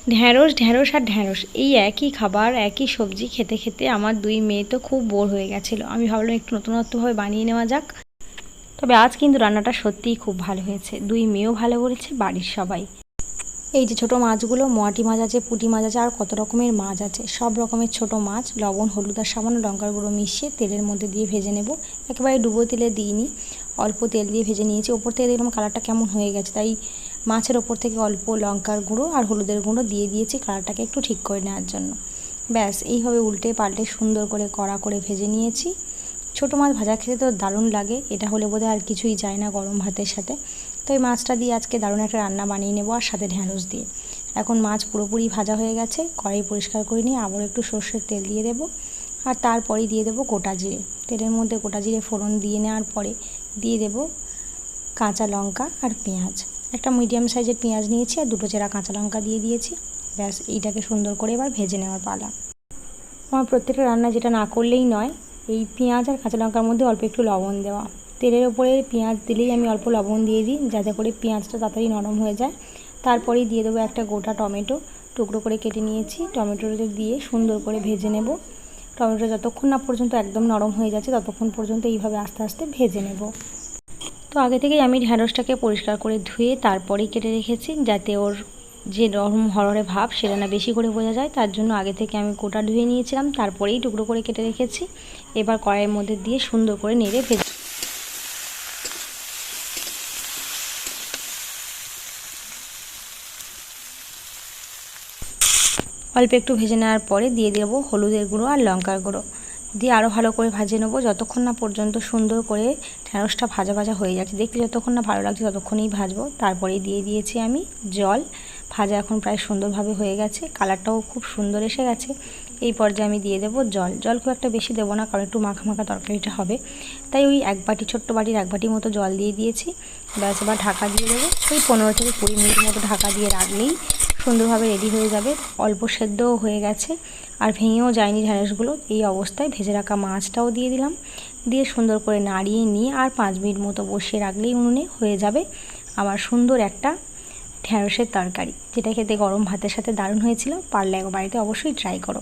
ঢ্যাঁড়স ঢ্যাঁড়স আর ঢ্যাঁড়স, এই একই খাবার একই সবজি খেতে খেতে আমার দুই মেয়ে তো খুব বোর হয়ে গেছিলো। আমি ভাবলাম একটু নতুনত্বভাবে বানিয়ে নেওয়া যাক। তবে আজ কিন্তু রান্নাটা সত্যিই খুব ভালো হয়েছে, দুই মেয়েও ভালো বলেছে, বাড়ির সবাই। এই যে ছোটো মাছগুলো, মোয়াটি মাছ আছে, পুঁটি মাছ আছে, আর কত রকমের মাছ আছে, সব রকমের ছোটো মাছ লবণ হলুদ আর সামান্য লঙ্কার গুঁড়ো মিশিয়ে তেলের মধ্যে দিয়ে ভেজে নেব। একেবারে ডুবো তেলে দিইনি, অল্প তেল দিয়ে ভেজে নিয়েছি। ওপর থেকে দেখলাম কালারটা কেমন হয়ে গেছে, তাই মাছের ওপর থেকে অল্প লঙ্কার গুঁড়ো আর হলুদের গুঁড়ো দিয়ে দিয়েছি কালারটাকে একটু ঠিক করে নেওয়ার জন্য। ব্যাস এইভাবে উল্টে পাল্টে সুন্দর করে কড়া করে ভেজে নিয়েছি। ছোটো মাছ ভাজা খেতে তো দারুণ লাগে, এটা হলে বোধহয় আর কিছুই চাই না গরম ভাতের সাথে। তো এই মাছটা দিয়ে আজকে দারুণ একটা রান্না বানিয়ে নেবো, আর সাথে ঢ্যাঁড়স দিয়ে। এখন মাছ পুরোপুরি ভাজা হয়ে গেছে, কড়াই পরিষ্কার করে নিয়ে আবার একটু সর্ষের তেল দিয়ে দেবো, আর তারপরেই দিয়ে দেবো গোটা জিরে। তেলের মধ্যে গোটা জিরে ফোড়ন দিয়ে নেওয়ার পরে দিয়ে দেবো কাঁচা লঙ্কা আর পেঁয়াজ। একটা মিডিয়াম সাইজের পেঁয়াজ নিয়েছি আর দুটো চেরা কাঁচা লঙ্কা দিয়ে দিয়েছি। ব্যাস এইটাকে সুন্দর করে এবার ভেজে নেওয়ার পালা। আমার প্রত্যেকটা রান্না যেটা না করলেই নয়, এই পেঁয়াজ আর কাঁচা লঙ্কার মধ্যে অল্প একটু লবণ দেওয়া। তেলের ওপরে পেঁয়াজ দিলেই আমি অল্প লবণ দিয়ে দিই, যাতে করে পেঁয়াজটা তাড়াতাড়ি নরম হয়ে যায়। তারপরেই দিয়ে দেবো একটা গোটা টমেটো, টুকরো করে কেটে নিয়েছি। টমেটোটা দিয়ে সুন্দর করে ভেজে নেব। টমেটো যতক্ষণ না পর্যন্ত একদম নরম হয়ে যাচ্ছে ততক্ষণ পর্যন্ত এইভাবে আস্তে আস্তে ভেজে নেব। তো আগে থেকেই আমি ঢ্যাঁড়সটাকে পরিষ্কার করে ধুয়ে তারপরেই কেটে রেখেছি, যাতে ওর যে নরম হরহরে ভাব সেটা না বেশি করে বোঝা যায়। তার জন্য আগে থেকে আমি গোটা ধুয়ে নিয়েছিলাম, তারপরেই টুকরো করে কেটে রেখেছি। এবার কড়াইয়ের মধ্যে দিয়ে সুন্দর করে নেড়ে ভেজে অল্প একটু ভেজে নেওয়ার পরে দিয়ে দেবো হলুদের গুঁড়ো আর লঙ্কার গুঁড়ো, দিয়ে আরও ভালো করে ভাজে নেবো যতক্ষণ না পর্যন্ত সুন্দর করে ঢ্যাঁড়সটা ভাজা ভাজা হয়ে যাচ্ছে। দেখতে যতক্ষণ না ভালো লাগছে ততক্ষণই ভাজবো। তারপরেই দিয়ে দিয়েছি আমি জল। ভাজা এখন প্রায় সুন্দরভাবে হয়ে গেছে, কালারটাও খুব সুন্দর এসে গেছে। এই পর্যায়ে আমি দিয়ে দেবো জল। জল খুব একটা বেশি দেবো না, কারণ একটু মাখা মাখা তরকারিটা হবে, তাই ওই এক বাটি, ছোট্ট বাটির এক বাটি মতো জল দিয়ে দিয়েছি। ব্যাস এবার ঢাকা দিয়ে দেবো। ওই 15 থেকে 20 মিনিট মতো ঢাকা দিয়ে রাখলেই সুন্দরভাবে রেডি হয়ে যাবে। অল্প সেদ্ধও হয়ে গেছে আর ভেঙেও যায়নি ঢ্যাঁড়সগুলো। এই অবস্থায় ভেজে রাখা মাছটাও দিয়ে দিলাম, দিয়ে সুন্দর করে নাড়িয়ে নিয়ে আর 5 মিনিট মতো বসিয়ে রাখলেই উনুনে হয়ে যাবে আমার সুন্দর একটা ঢ্যাঁড়সের তরকারি, যেটা খেতে গরম ভাতের সাথে দারুণ হয়েছিল। পারলে একবার বাড়িতে অবশ্যই ট্রাই করো।